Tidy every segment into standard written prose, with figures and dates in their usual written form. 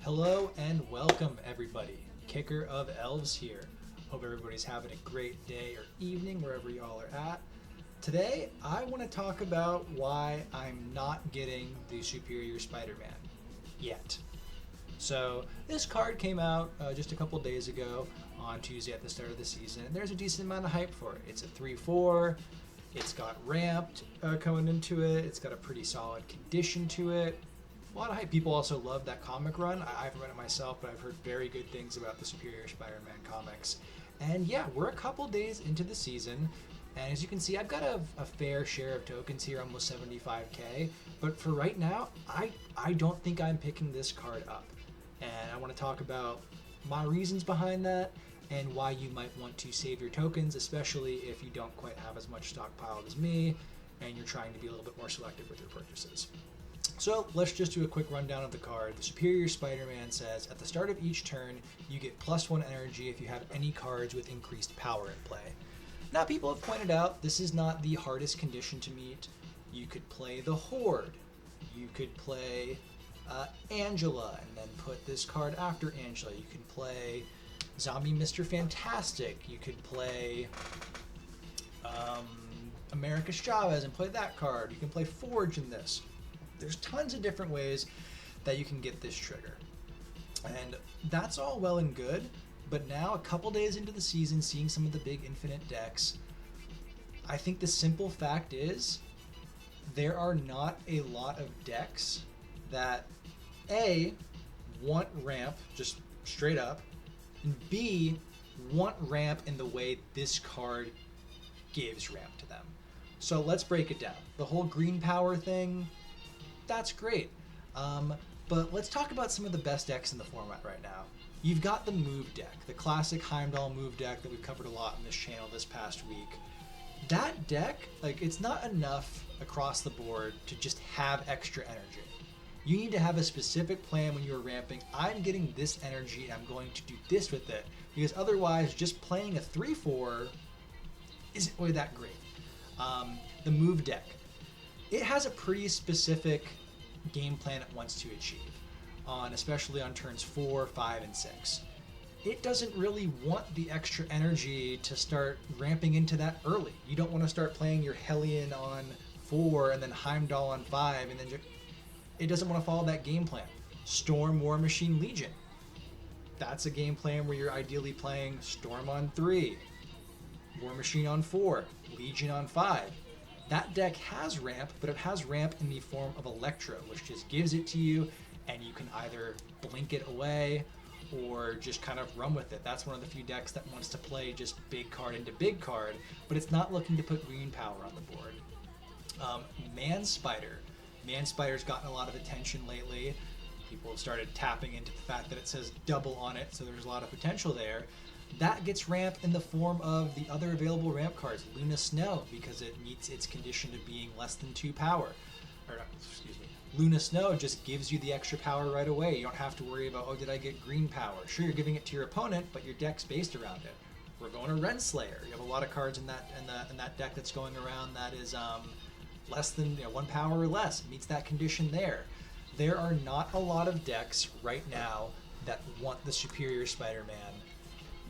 Hello and welcome, everybody. Kicker of Elves here. Hope everybody's having a great day or evening wherever y'all are at. Today, I want to talk about why I'm not getting the Superior Spider-Man yet. So, this card came out just a couple days ago on Tuesday at the start of the season, and there's a decent amount of hype for it. It's a 3/4. It's got ramped coming into it. It's got a pretty solid condition to it. A lot of hype. People also love that comic run. I haven't read it myself, but I've heard very good things about the Superior Spider-Man comics. And yeah, we're a couple days into the season, and as you can see, I've got a fair share of tokens here, almost 75k. But for right now, I don't think I'm picking this card up. And I want to talk about my reasons behind that and why you might want to save your tokens, especially if you don't quite have as much stockpiled as me and you're trying to be a little bit more selective with your purchases. So let's just do a quick rundown of the card. The Superior Spider-Man says, at the start of each turn, you get +1 energy if you have any cards with increased power in play. Now, people have pointed out this is not the hardest condition to meet. You could play the Horde. You could play Angela and then put this card after Angela. You can play Zombie Mr. Fantastic. You could play America Chavez and play that card. You can play Forge in this. There's tons of different ways that you can get this trigger. And that's all well and good, but now a couple days into the season, seeing some of the big infinite decks, I think the simple fact is there are not a lot of decks that A, want ramp just straight up, and B, want ramp in the way this card gives ramp to them. So let's break it down. The whole green power thing, that's great. But let's talk about some of the best decks in the format right now. You've got the move deck, the classic Heimdall move deck that we've covered a lot in this channel this past week. That deck, it's not enough across the board to just have extra energy. You need to have a specific plan when you're ramping. I'm getting this energy and I'm going to do this with it, because otherwise just playing a 3/4 isn't really that great. The move deck. It has a pretty specific game plan it wants to achieve, especially on turns 4, 5, and 6. It doesn't really want the extra energy to start ramping into that early. You don't want to start playing your Hellion on 4 and then Heimdall on 5, and then it doesn't want to follow that game plan. Storm, War Machine, Legion. That's a game plan where you're ideally playing Storm on 3, War Machine on 4, Legion on 5. That deck has ramp, but it has ramp in the form of Electro, which just gives it to you, and you can either blink it away or just kind of run with it. That's one of the few decks that wants to play just big card into big card, but it's not looking to put green power on the board. Man-Spider. Man-Spider's gotten a lot of attention lately. People have started tapping into the fact that it says double on it, so there's a lot of potential there. That gets ramp in the form of the other available ramp cards, Luna Snow, because it meets its condition of being less than 2 power. Luna Snow just gives you the extra power right away. You don't have to worry about, oh, did I get green power? Sure, you're giving it to your opponent, but your deck's based around it. We're going to Renslayer. You have a lot of cards in that deck that's going around that is less than 1 power or less. It meets that condition there. There are not a lot of decks right now that want the Superior Spider-Man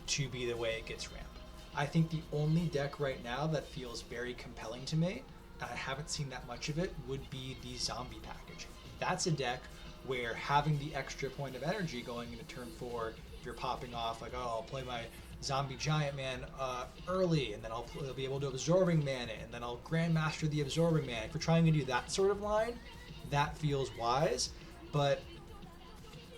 to be the way it gets ramp. I think the only deck right now that feels very compelling to me, and I haven't seen that much of it, would be the Zombie package. That's a deck where having the extra point of energy going into turn 4, if you're popping off I'll play my Zombie Giant Man early, and then I'll be able to Absorbing Man it, and then I'll Grandmaster the Absorbing Man. If you're trying to do that sort of line, that feels wise, but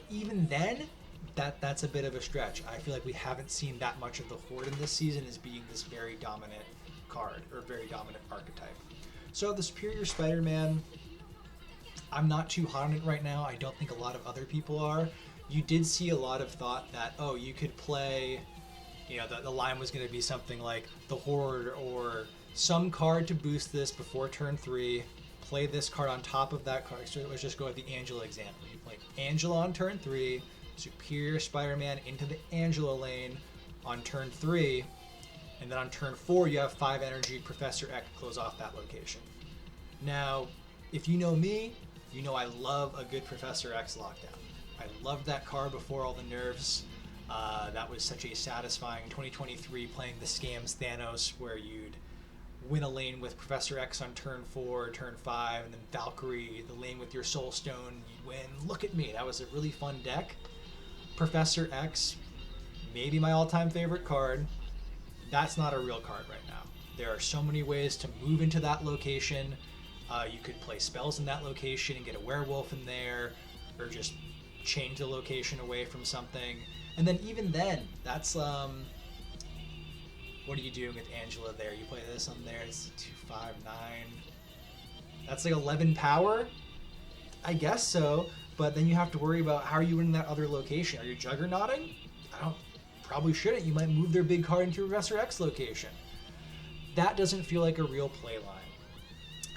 even then, that's a bit of a stretch. I feel like we haven't seen that much of the Horde in this season as being this very dominant card, or very dominant archetype. So the Superior Spider-Man, I'm not too hot on it right now. I don't think a lot of other people are. You did see a lot of thought that, you could play, the line was going to be something like the Horde or some card to boost this before turn 3, play this card on top of that card. So let's just go with the Angela example. You play Angela on turn 3, Superior Spider-Man into the Angela lane on turn 3, and then on turn 4 you have 5 energy, Professor X close off that location. Now, if you know me, you know I love a good Professor X lockdown. I loved that card before all the nerfs. That was such a satisfying 2023 playing the Scams Thanos, where you'd win a lane with Professor X on turn 4, turn 5, and then Valkyrie, the lane with your Soul Stone, you'd win. Look at me. That was a really fun deck. Professor X, maybe my all-time favorite card. That's not a real card right now. There are so many ways to move into that location. You could play spells in that location and get a werewolf in there, or just change the location away from something. And then even then, that's what are you doing with Angela there? You play this on there, it's 2, 5, 9. That's like 11 power? I guess so, but then you have to worry about how are you in that other location? Are you juggernauting? Probably shouldn't. You might move their big card into your Professor X location. That doesn't feel like a real play line.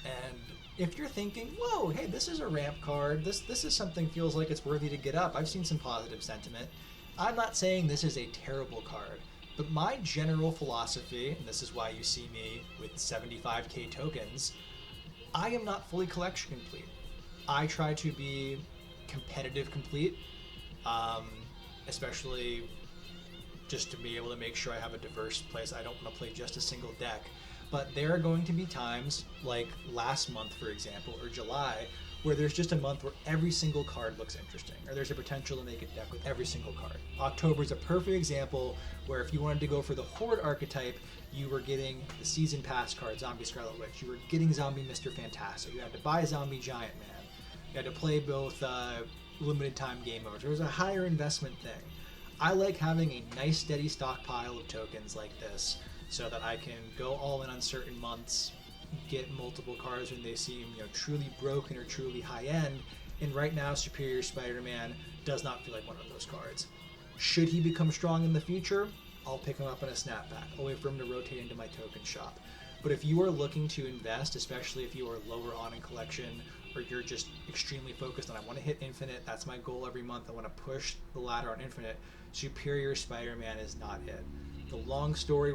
And if you're thinking, whoa, hey, this is a ramp card, this is something feels like it's worthy to get up, I've seen some positive sentiment. I'm not saying this is a terrible card, but my general philosophy, and this is why you see me with 75k tokens, I am not fully collection complete. I try to be competitive complete, especially just to be able to make sure I have a diverse place. I don't want to play just a single deck. But there are going to be times, like last month, for example, or July, where there's just a month where every single card looks interesting, or there's a potential to make a deck with every single card. October is a perfect example where if you wanted to go for the Horde archetype, you were getting the Season Pass card, Zombie Scarlet Witch. You were getting Zombie Mr. Fantastic. You had to buy Zombie Giant Man. You had to play both limited time game modes. There was a higher investment thing. I like having a nice steady stockpile of tokens like this so that I can go all in on certain months, get multiple cards when they seem truly broken or truly high end. And right now, Superior Spider-Man does not feel like one of those cards. Should he become strong in the future, I'll pick him up in a snapback. I'll wait for him to rotate into my token shop. But if you are looking to invest, especially if you are lower on in collection, or you're just extremely focused on, I want to hit Infinite, that's my goal every month, I want to push the ladder on Infinite, Superior Spider-Man is not it. The long story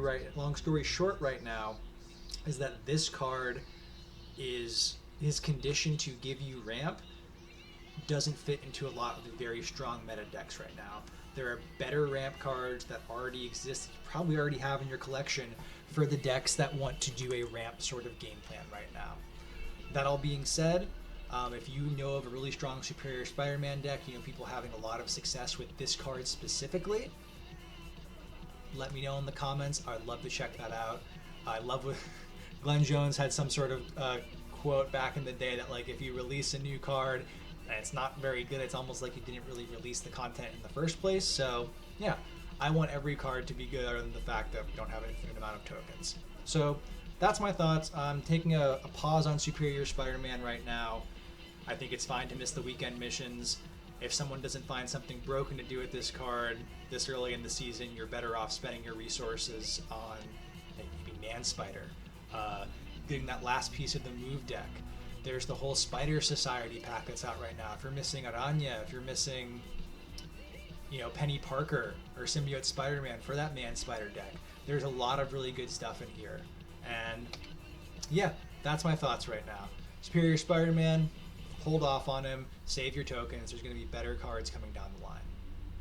short right now is that this card is conditioned to give you ramp doesn't fit into a lot of the very strong meta decks right now. There are better ramp cards that already exist, you probably already have in your collection for the decks that want to do a ramp sort of game plan right now. That all being said, if you know of a really strong Superior Spider-Man deck, people having a lot of success with this card specifically, let me know in the comments. I'd love to check that out. I love what Glenn Jones had some sort of quote back in the day that if you release a new card and it's not very good, it's almost like you didn't really release the content in the first place. So yeah, I want every card to be good other than the fact that we don't have an infinite amount of tokens. So that's my thoughts. I'm taking a pause on Superior Spider-Man right now. I think it's fine to miss the weekend missions. If someone doesn't find something broken to do with this card this early in the season, you're better off spending your resources on maybe Man Spider, getting that last piece of the move deck. There's the whole Spider Society pack that's out right now. If you're missing Aranya, if you're missing Penny Parker or Symbiote Spider-Man for that Man Spider deck, there's a lot of really good stuff in here. And yeah, that's my thoughts right now. Superior Spider-Man, hold off on him, save your tokens. There's going to be better cards coming down the line.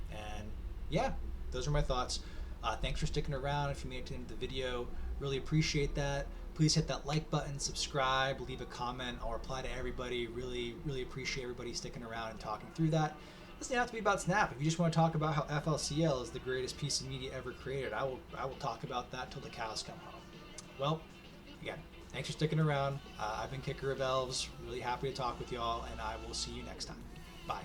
And yeah, those are my thoughts. Thanks for sticking around. If you made it to the end of the video, really appreciate that. Please hit that like button, subscribe, leave a comment. I'll reply to everybody. Really, really appreciate everybody sticking around and talking through that. It doesn't have to be about Snap. If you just want to talk about how FLCL is the greatest piece of media ever created, I will talk about that till the cows come home. Well, again, thanks for sticking around. I've been Kicker of Elves. Really happy to talk with y'all, and I will see you next time. Bye.